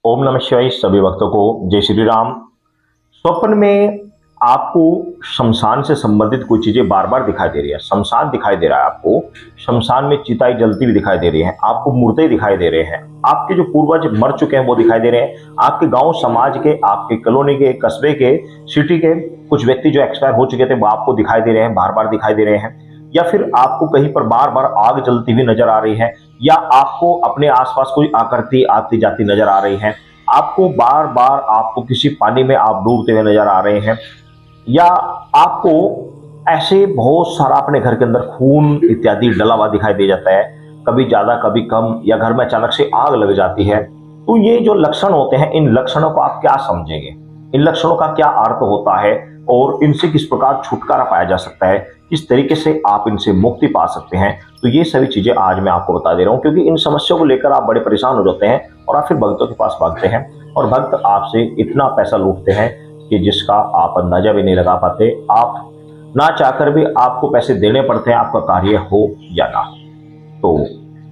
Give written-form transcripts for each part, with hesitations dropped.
ओम नमः शिवाय। सभी भक्तों को जय श्री राम। स्वप्न में आपको शमशान से संबंधित कुछ चीजें बार बार दिखाई दे रही है। शमशान दिखाई दे रहा है आपको, शमशान में चिताई जलती हुई दिखाई दे रही है, आपको मुर्दे दिखाई दे रहे हैं, आपके जो पूर्वज मर चुके हैं वो दिखाई दे रहे हैं, आपके गांव समाज के, आपके कॉलोनी के, कस्बे के, सिटी के कुछ व्यक्ति जो एक्सपायर हो चुके थे वो आपको दिखाई दे रहे हैं, बार बार दिखाई दे रहे हैं। या फिर आपको कहीं पर बार बार आग जलती हुई नजर आ रही है, या आपको अपने आसपास कोई आकृति आती जाती नजर आ रही है, आपको बार बार आपको किसी पानी में आप डूबते हुए नजर आ रहे हैं, या आपको ऐसे बहुत सारा अपने घर के अंदर खून इत्यादि डला हुआ दिखाई दे जाता है, कभी ज्यादा कभी कम, या घर में अचानक से आग लग जाती है। तो ये जो लक्षण होते हैं, इन लक्षणों को आप क्या समझेंगे, इन लक्षणों का क्या अर्थ होता है और इनसे किस प्रकार छुटकारा पाया जा सकता है, किस तरीके से आप इनसे मुक्ति पा सकते हैं, तो ये सभी चीजें आज मैं आपको बता दे रहा हूं। क्योंकि इन समस्याओं को लेकर आप बड़े परेशान हो जाते हैं और आप फिर भक्तों के पास भागते हैं और भक्त आपसे इतना पैसा लूटते हैं कि जिसका आप अंदाजा भी नहीं लगा पाते। आप ना चाहकर भी आपको पैसे देने पड़ते हैं, आपका कार्य हो या ना। तो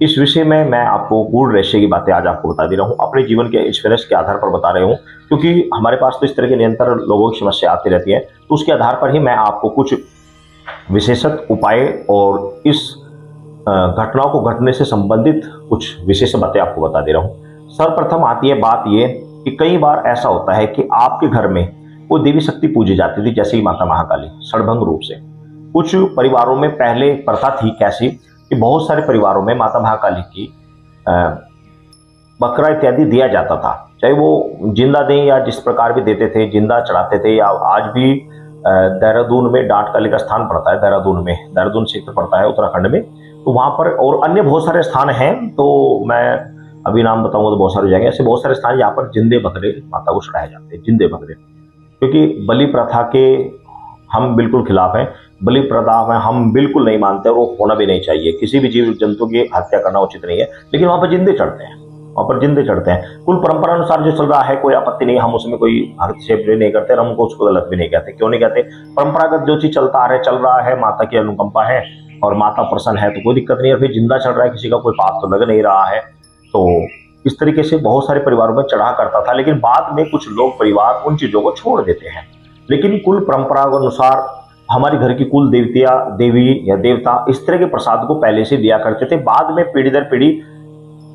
इस विषय में मैं आपको गूढ़ रहस्य की बातें आज आपको बता दे रहा हूँ, अपने जीवन के एक्सपीरियंस के आधार पर बता रहे हूँ। क्योंकि हमारे पास तो इस तरह के निरंतर लोगों की समस्या आती रहती है, तो उसके आधार पर ही मैं आपको कुछ विशेषत उपाय और इस घटनाओं को घटने से संबंधित कुछ विशेष बातें आपको बता दे रहा हूँ। सर्वप्रथम आती है बात ये कि कई बार ऐसा होता है कि आपके घर में कोई देवी शक्ति पूजी जाती थी, जैसे ही माता महाकाली, सड़भंग रूप से। कुछ परिवारों में पहले प्रथा थी कैसी कि बहुत सारे परिवारों में माता महाकाली की बकरा इत्यादि दिया जाता था, चाहे वो जिंदा दें या जिस प्रकार भी देते थे, जिंदा चढ़ाते थे। या आज भी देहरादून में डांट काली का स्थान पड़ता है, देहरादून क्षेत्र पड़ता है उत्तराखंड में, तो वहां पर और अन्य बहुत सारे स्थान हैं, तो मैं अभी नाम बताऊंगा तो बहुत सारे हो जाएंगे। ऐसे बहुत सारे स्थान जहाँ पर जिंदे बकरे माता को चढ़ाए जाते हैं, जिंदे बकरे। क्योंकि बलि प्रथा के हम बिल्कुल खिलाफ हैं, बलि प्रथा में हम बिल्कुल नहीं मानते और वो होना भी नहीं चाहिए। किसी भी जीव जंतु की हत्या करना उचित नहीं है, लेकिन वहां पर जिंदे चढ़ते हैं, वहां पर जिंदे चढ़ते हैं। कुल परंपरा अनुसार जो चल रहा है कोई आपत्ति नहीं, हम उसमें कोई हस्तक्षेप नहीं करते और हमको उसको गलत भी नहीं कहते। क्यों नहीं कहते? परंपरागत जो चीज चल रहा है, माता की अनुकंपा है और माता प्रसन्न है तो कोई दिक्कत नहीं है। फिर जिंदा चढ़ रहा है, किसी का कोई पाप तो लग नहीं रहा है। तो इस तरीके से बहुत सारे परिवारों में चढ़ा करता था, लेकिन बाद में कुछ लोग परिवार उन चीजों को छोड़ देते हैं। लेकिन कुल परंपरा के अनुसार हमारे घर की कुल देवी या देवता इस तरह के प्रसाद को पहले से दिया करते थे। बाद में पीढ़ी दर पीढ़ी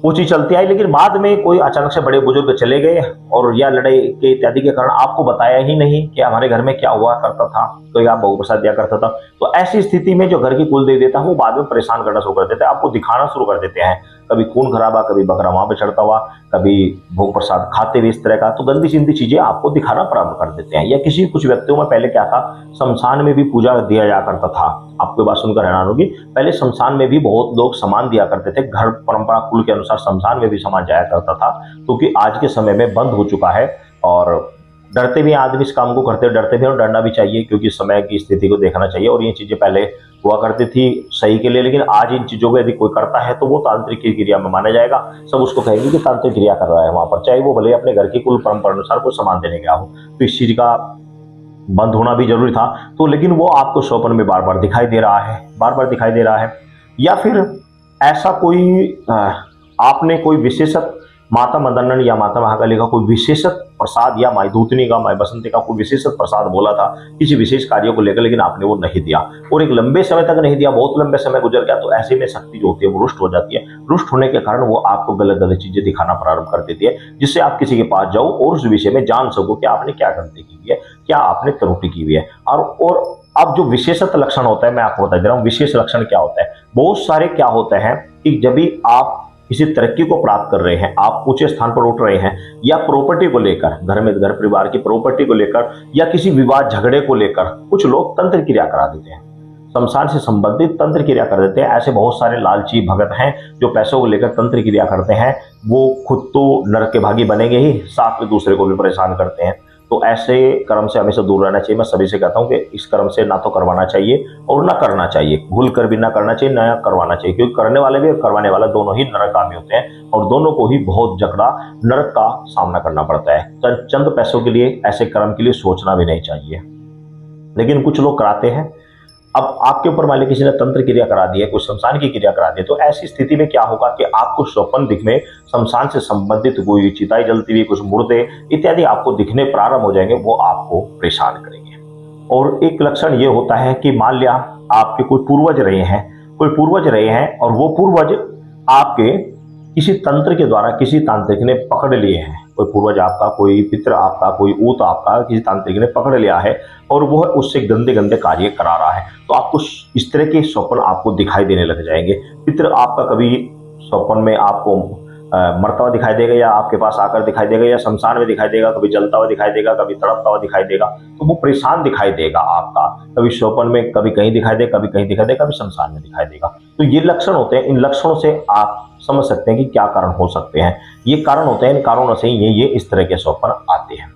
वो चीज चलती आई, लेकिन बाद में कोई अचानक से बड़े बुजुर्ग चले गए और या लड़ाई के इत्यादि के कारण आपको बताया ही नहीं कि हमारे घर में क्या हुआ करता था, तो या भोग प्रसाद दिया करता था। तो ऐसी स्थिति में जो घर की कुल देवी देवता वो बाद में परेशान करना शुरू कर देते हैं, आपको दिखाना शुरू कर देते हैं। कभी खून खराबा, कभी बकरा वहां पे चढ़ता हुआ, कभी भोग प्रसाद खाते हुए इस तरह का, तो गंदी चिंदी चीजें आपको दिखाना प्रारंभ कर देते हैं। या किसी कुछ व्यक्तियों में पहले क्या था, शमशान में भी पूजा दिया जा करता था। आपको बात सुनकर हैरान होगी, पहले शमशान में भी बहुत लोग सामान दिया करते थे। घर परंपरा कुल के अनुसार शमशान में भी सामान जाया करता था, क्योंकि आज के समय में बंद हो चुका है। और डरते भी आदमी इस काम को करते, डरते भी और डरना भी चाहिए, क्योंकि समय की स्थिति को देखना चाहिए। और ये चीजें पहले हुआ करती थी सही के लिए, लेकिन आज इन चीजों को यदि कोई करता है तो वो तांत्रिक क्रिया में माना जाएगा। सब उसको कहेंगे कि तांत्रिक क्रिया कर रहा है वहां पर, चाहे वो भले अपने घर की कुल परंपरा अनुसार कोई सामान देने गया हो। तो इस चीज का बंद होना भी जरूरी था। तो लेकिन वो आपको स्वप्न में बार बार दिखाई दे रहा है, बार बार दिखाई दे रहा है। या फिर ऐसा कोई आपने कोई विशेषत माता मदनन या माता महाकाली का कोई विशेषत प्रसाद, या माई दूतनी का, माई बसंती का कोई विशेषत प्रसाद बोला था किसी विशेष कार्यों को लेकर, लेकिन आपने वो नहीं दिया और एक लंबे समय तक नहीं दिया, बहुत लंबे समय गुजर गया। तो ऐसे में शक्ति जो होती है वो रुष्ट हो जाती है। रुष्ट होने के कारण वो आपको गलत गलत चीजें दिखाना प्रारंभ कर देती है, जिससे आप किसी के पास जाओ और उस विषय में जान सको कि आपने क्या गलती की हुई है, क्या आपने त्रुटि की हुई है। और अब जो विशेषत लक्षण होता है मैं आपको बता दे रहा हूँ। विशेष लक्षण क्या होता है, बहुत सारे क्या होता है कि जब भी आप किसी तरक्की को प्राप्त कर रहे हैं, आप ऊंचे स्थान पर उठ रहे हैं, या प्रॉपर्टी को लेकर, घर परिवार की प्रॉपर्टी को लेकर, या किसी विवाद झगड़े को लेकर, कुछ लोग तंत्र क्रिया करा देते हैं, शमशान से संबंधित तंत्र क्रिया कर देते हैं। ऐसे बहुत सारे लालची भगत हैं जो पैसों को लेकर तंत्र क्रिया करते हैं। वो खुद तो नरक के भागी बनेंगे ही, साथ में दूसरे को भी परेशान करते हैं। तो ऐसे कर्म से हमेशा दूर रहना चाहिए। मैं सभी से कहता हूं कि इस कर्म से ना तो करवाना चाहिए और ना करना चाहिए, भूल कर भी ना करना चाहिए, ना करवाना चाहिए, क्योंकि करने वाले भी और करवाने वाला दोनों ही नरकगामी होते हैं और दोनों को ही बहुत जकड़ा नरक का सामना करना पड़ता है। चंद पैसों के लिए ऐसे कर्म के लिए सोचना भी नहीं चाहिए। लेकिन कुछ लोग कराते हैं अब आपके ऊपर मान लीजिए किसी ने तंत्र क्रिया करा दी है, कुछ शमशान की क्रिया करा दी है, तो ऐसी स्थिति में क्या होगा कि आपको स्वप्न दिख में शमशान से संबंधित कोई चिताई जलती हुई, कुछ मुर्दे इत्यादि आपको दिखने प्रारंभ हो जाएंगे, वो आपको परेशान करेंगे। और एक लक्षण ये होता है कि मान लिया आपके कोई पूर्वज रहे हैं और वो पूर्वज आपके किसी तंत्र के द्वारा किसी तांत्रिक ने पकड़ लिए हैं, कोई पूर्वज आपका, कोई पितृ आपका, कोई ऊत आपका किसी तांत्रिक ने पकड़ लिया है और वो उससे गंदे गंदे कार्य करा रहा है, तो आपको इस तरह के स्वप्न आपको दिखाई देने लग जाएंगे। पितृ आपका कभी स्वप्न में आपको मरता हुआ दिखाई देगा, या आपके पास आकर दिखाई देगा, या शमशान में दिखाई देगा, कभी जलता हुआ दिखाई देगा, कभी तड़पता हुआ दिखाई देगा, तो वो परेशान दिखाई देगा आपका, कभी स्वप्न में कभी कहीं दिखाई देगा, कभी कहीं दिखाई देगा, कभी शमशान में दिखाई देगा। तो ये लक्षण होते हैं, इन लक्षणों से आप समझ सकते हैं कि क्या कारण हो सकते हैं। ये कारण होते हैं, इन कारणों से ये इस तरह के स्वप्न आते हैं।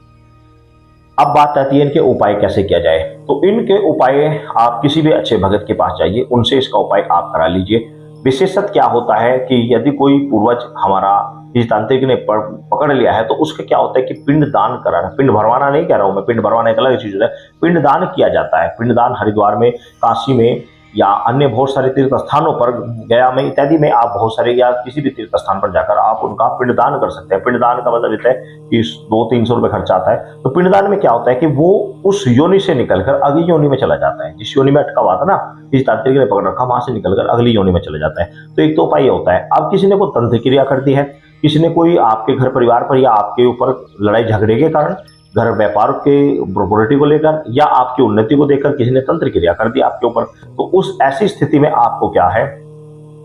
अब बात आती है इनके उपाय कैसे किया जाए। तो इनके उपाय आप किसी भी अच्छे भगत के पास जाइए, उनसे इसका उपाय आप करा लीजिए। विशेषत क्या होता है कि यदि कोई पूर्वज हमारा किसी तांत्रिक ने पकड़ लिया है, तो उसका क्या होता है कि पिंड दान कराना, पिंड भरवाना नहीं कह रहा हूं मैं, पिंड भरवाना एक अलग चीज होता है, पिंड दान किया जाता है। पिंड दान हरिद्वार में, काशी में, या अन्य बहुत सारे तीर्थ स्थानों पर, गया में इत्यादि में आप बहुत सारे, या किसी भी तीर्थ स्थान पर जाकर आप उनका पिंडदान कर सकते हैं। पिंडदान का मतलब होता है कि 200-300 रुपए खर्चा आता है। तो पिंडदान में क्या होता है कि वो उस योनि से निकलकर अगली योनि में चला जाता है, जिस योनि में अटका हुआ था ना, जिस तांत्रिक ने पकड़ रखा, वहां से निकलकर अगली योनि में चला जाता है। तो एक तो उपाय होता है। अब किसी ने कोई तंत्र क्रिया कर दी है, किसी ने कोई आपके घर परिवार पर या आपके ऊपर लड़ाई झगड़े के कारण, घर व्यापार के प्रॉपर्टी को लेकर, या आपकी उन्नति को देखकर किसी ने तंत्र क्रिया कर दी आपके ऊपर, तो उस ऐसी स्थिति में आपको क्या है,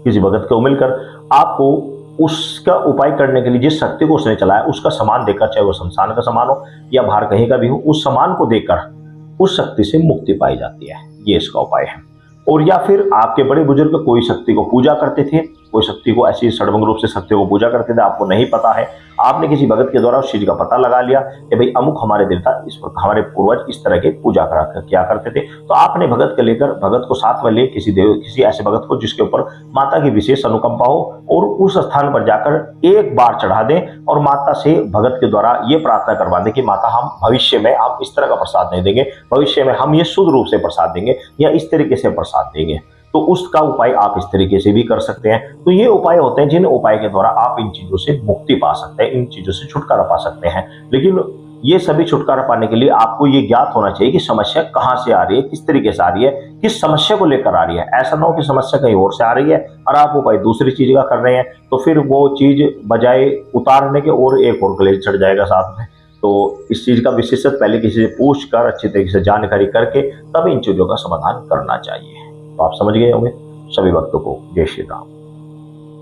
किसी भगत को मिलकर आपको उसका उपाय करने के लिए जिस शक्ति को उसने चलाया उसका सामान देकर, चाहे वो शमशान का सामान हो या बाहर कहीं का भी हो, उस सामान को देकर उस शक्ति से मुक्ति पाई जाती है। ये इसका उपाय है। और या फिर आपके बड़े बुजुर्ग कोई शक्ति को पूजा करते थे, कोई शक्ति को ऐसी सड़भंग रूप से शक्ति को पूजा करते थे, आपको नहीं पता है, आपने किसी भगत के द्वारा उस चीज का पता लगा लिया कि भाई अमुक हमारे देवता, इस हमारे पूर्वज इस तरह के पूजा किया करते थे, तो आपने भगत के लेकर, भगत को साथ में ले किसी ऐसे भगत को जिसके ऊपर माता की विशेष अनुकंपा हो, और उस स्थान पर जाकर एक बार चढ़ा दें और माता से भगत के द्वारा ये प्रार्थना करवा दें कि माता, हम भविष्य में आप इस तरह का प्रसाद नहीं देंगे, भविष्य में हम ये शुद्ध रूप से प्रसाद देंगे या इस तरीके से प्रसाद देंगे। तो उसका उपाय आप इस तरीके से भी कर सकते हैं। तो ये उपाय होते हैं जिन उपाय के द्वारा आप इन चीजों से मुक्ति पा सकते हैं, इन चीजों से छुटकारा पा सकते हैं। लेकिन ये सभी छुटकारा पाने के लिए आपको ये ज्ञात होना चाहिए कि समस्या कहां से आ रही है, किस तरीके से आ रही है, किस समस्या को लेकर आ रही है। ऐसा ना हो कि समस्या कहीं और से आ रही है और आप उपाय दूसरी चीज का कर रहे हैं, तो फिर वो चीज बजाय उतारने के और एक और कलेश चढ़ जाएगा साथ में। तो इस चीज का विशेषत पहले किसी से पूछ कर, अच्छी तरीके से जानकारी करके तब इन चीजों का समाधान करना चाहिए। तो आप समझ गए होंगे। सभी भक्तों को जय श्री राम।